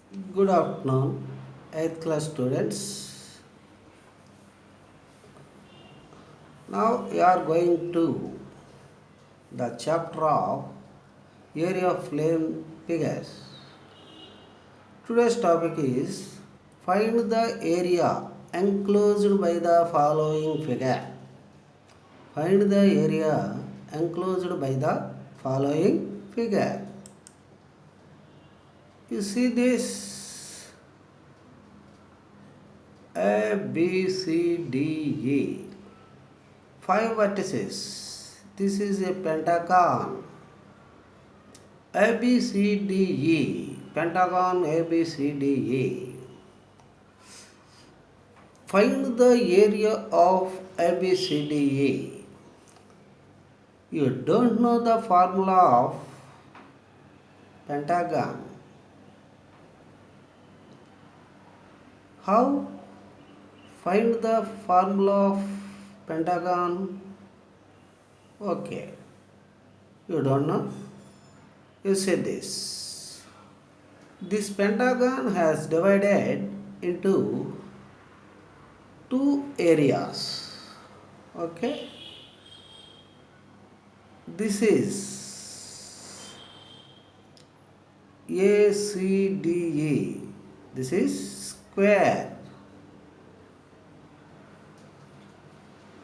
Good afternoon, 8th class students. Now we are going to the chapter of area of flame figures. Today's topic is find the area enclosed by the following figure. Find the area enclosed by the following figure. You see this A, B, C, D, E. 5 vertices. This is a pentagon. A, B, C, D, E. Pentagon A, B, C, D, E. Find the area of A, B, C, D, E. You don't know the formula of pentagon. How? Find the formula of pentagon. Okay. You don't know? You say this. This pentagon has divided into two areas. Okay. This is ACDE. This is square.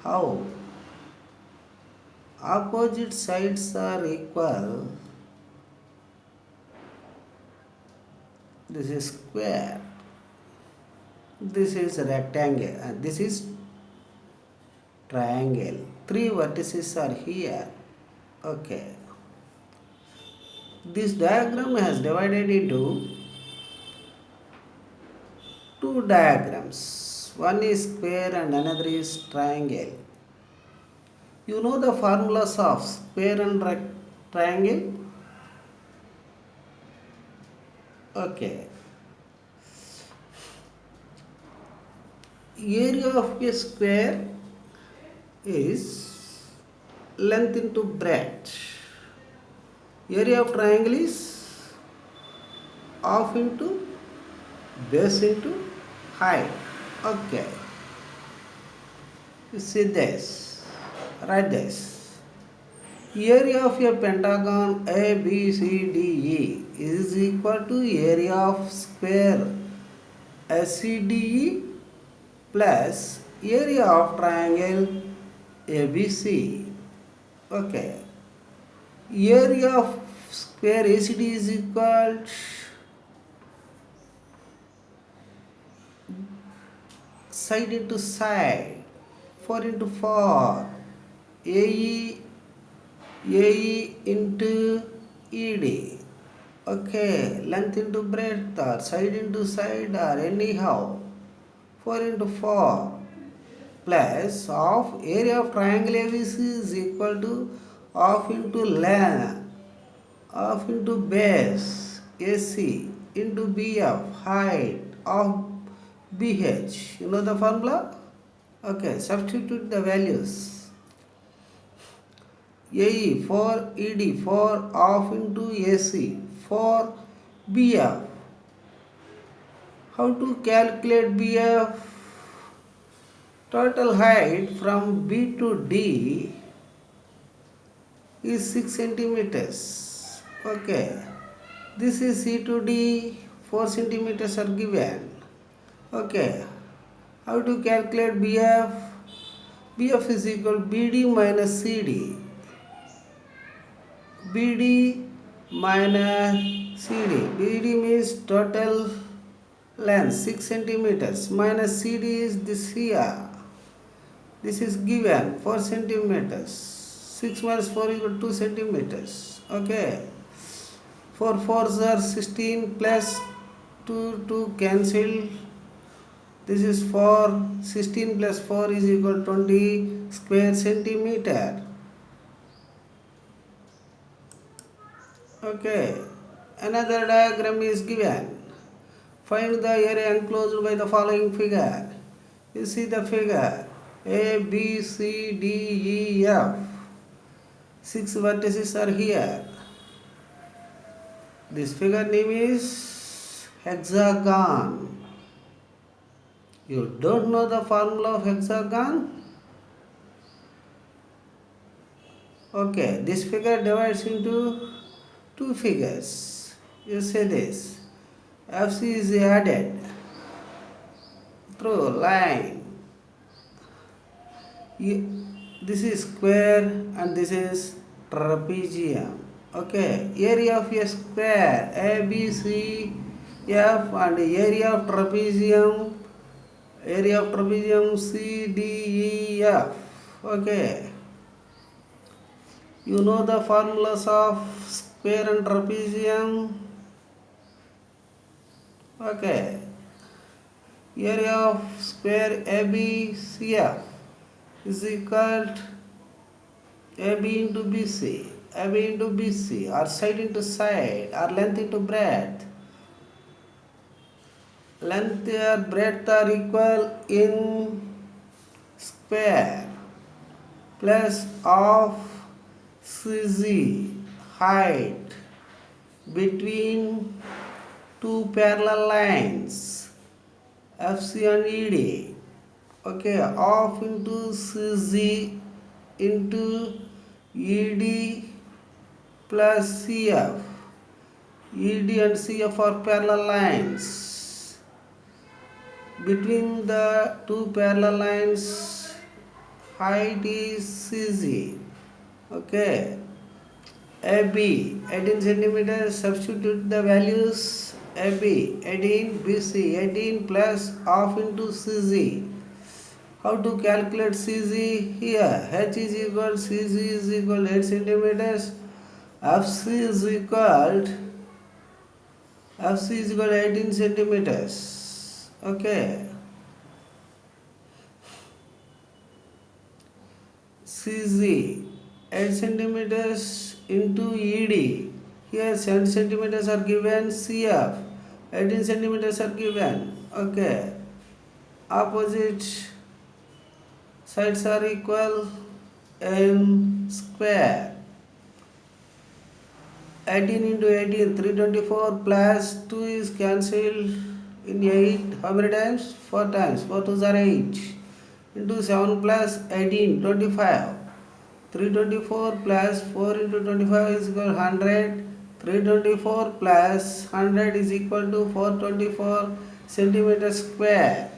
How? Opposite sides are equal. This is square. This is rectangle and this is triangle. 3 vertices are here. Okay. This diagram has divided into two diagrams. One is square and another is triangle. You know the formulas of square and triangle? Okay. Area of a square is length into breadth. Area of triangle is half into base into height. Okay. You see this. Write this. Area of a pentagon A, B, C, D, E is equal to area of square SCDE plus area of triangle ABC. Okay. Area of square ACD is equal side into side, 4 into 4, AE into ED. Okay, length into breadth or side into side or anyhow, 4 into 4 plus half area of triangle ABC is equal to half into length, half into base AC into BF height of BH. You know the formula? Okay, substitute the values. AE for ED for half into AC for BF. How to calculate BF? Total height from B to D is 6 centimeters. Okay. This is C to D, 4 centimeters are given. Okay. How to calculate BF? BF is equal to BD minus CD. BD minus CD. BD means total length 6 centimeters minus CD is this here. This is given 4 centimeters. 6 minus 4 is equal to 2 centimeters. Okay. 4 4s are 16 plus 2 cancel. This is 4. 16 plus 4 is equal to 20 square centimeter. Okay. Another diagram is given. Find the area enclosed by the following figure. You see the figure A, B, C, D, E, F. 6 vertices are here. This figure name is hexagon. You don't know the formula of hexagon? Okay, this figure divides into two figures. You say this. FC is added through line. This is square and this is trapezium. Okay, area of a square ABCF and area of trapezium CDEF. Okay, you know the formulas of square and trapezium. Okay, area of square ABCF is equal to AB into BC. AB into BC, or side into side, or length into breadth. Length or breadth are equal in square plus of CZ, height between two parallel lines FC and ED. Okay, off into CZ into ED plus CF. ED and CF are parallel lines. Between the two parallel lines, height is CZ. Okay. AB 18 centimeters. Substitute the values. AB 18, BC 18 plus half into CZ. How to calculate CZ? Here H is equal, CZ is equal 8 centimeters. FC is equal 18 centimeters. Okay. CZ 8 centimeters into ED. Here 7 centimeters are given. CF 18 centimeters are given. Okay. Opposite sides are equal in square. 18 into 18, 324 plus 2 is cancelled in 8. How many times? 4 times. 4 2s are 8. Into 7 plus 18, 25. 324 plus 4 into 25 is equal to 100. 324 plus 100 is equal to 424 centimeters square.